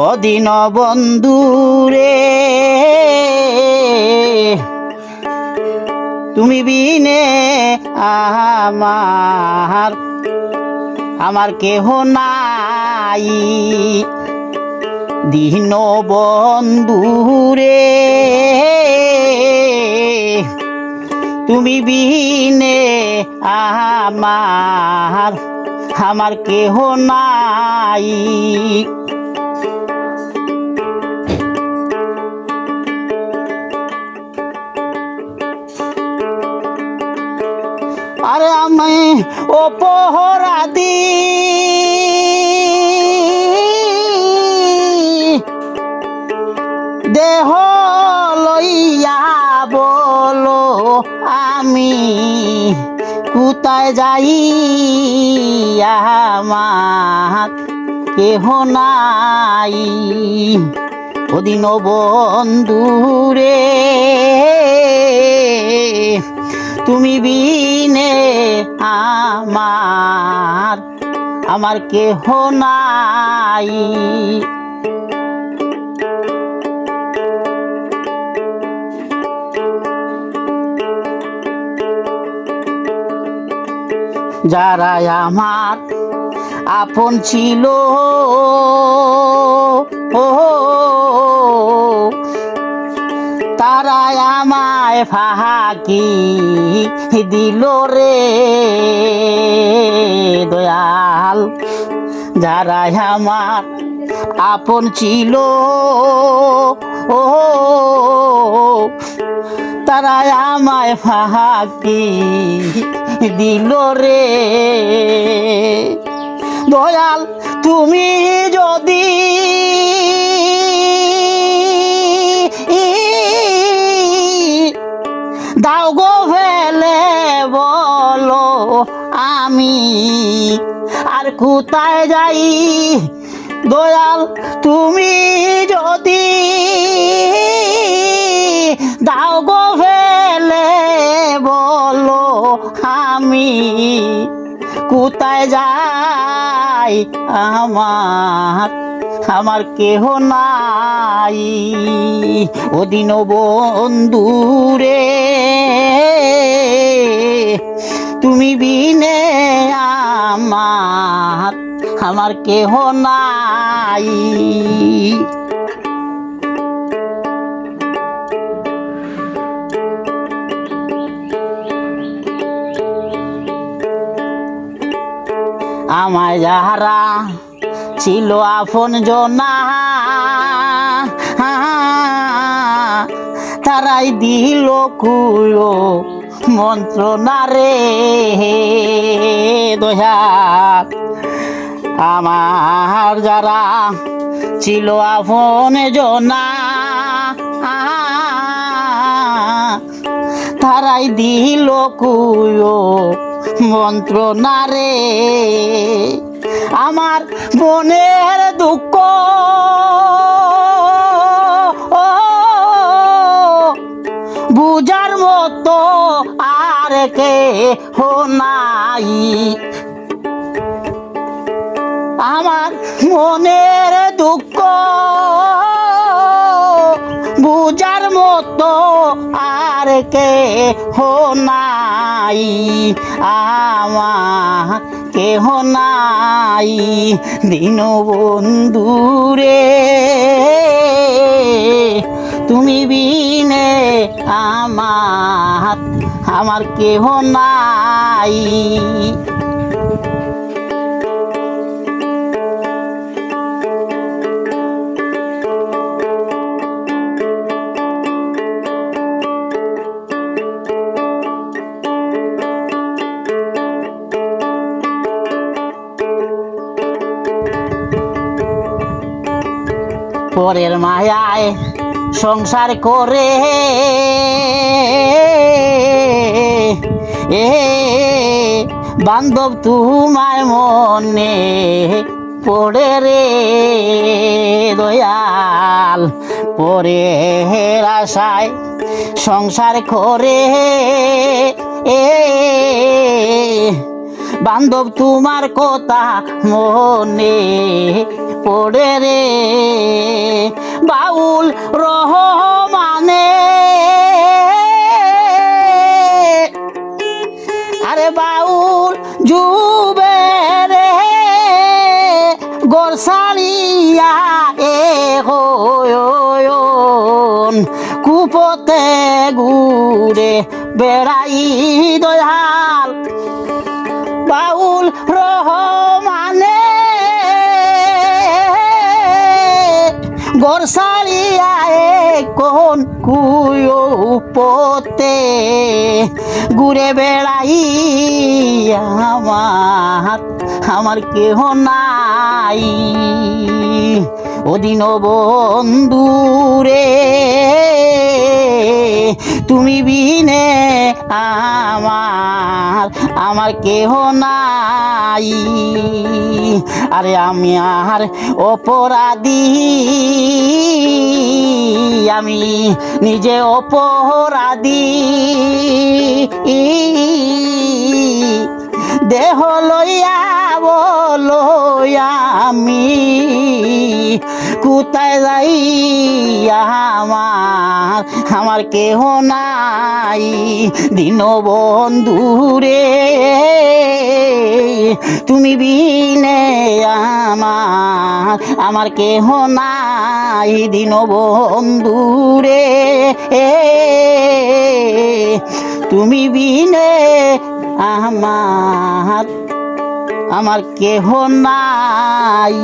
অদিন বন্ধু রে তুমি বিনে আমার আমার কেহ নাই। দিন বন্ধু রে তুমি বিনে আমার আমার কেহ নাই। আরে আমি অপরাধী দেহ লইয়া বলো আমি কোথায় যাই, আমার কেহ নাই। ওদিন বন্ধু রে তুমি বিনে আমার আমার কেহ নাই। যারা আমার আপন ছিল তারা আমায় ফাঁকি দিল রে দয়াল। যারা আমার আপন ছিল তারা আমায় ফাঁকি দিল রে দয়াল। তুমি যদি দাও গো ফেলে বলো আমি আর কোথায় যাই, দয়াল তুমি যদি দাও গো ফেলে বলো আমি কোথায় যাই, আমার আমার কেহ নাই। ওদিন বন্ধু রে তুমি বিনে আমার আমার কেহ নাই। আমায় যাহারা ছিল আপন জনা তারাই দিল কুয়ো মন্ত্রণা রে দয়াল। আমার যারা ছিল আপন জনা তারাই দিল কুয়ো মন্ত্রণা রে। আমার মনের দুঃখ বুঝার মতো আর কেহ নাই। আমার মনের দুঃখ বুঝার মতো আর কেহ নাই, আমার কেহ নাই। দিন বন্ধু রে তুমি বিনে আমার আমার কেহ নাই। পরের মায়ায় সংসার করে বান্ধব তোমায় মনে পড়ে রে দয়াল। পরের আশায় সংসার করে বান্ধব তোমার কথা মনে পড়ে রে বাউল রহমানে আরে বাউল যুবেরে গোরসালিয়া এ হয়ন কুপতে ঘুরে বেড়াই দয়াল বাউল রহমানে গোরসালিয়া কোন কুয়োপতে ঘুরে বেড়াই আমার কেহ নাই ওদিন বন্ধুরে তুমি বিনে আমার কেহ নাই আরে আমি আর অপরাধী আমি নিজে অপরাধী দেহ লইয়া বলো আমি কোথায় যাই আমার কেহ নাই দিন বন্ধুরে তুমি বিনে আমার কেহ নাই দিন বন্ধুরে তুমি বিনে আমার কেহ নাই।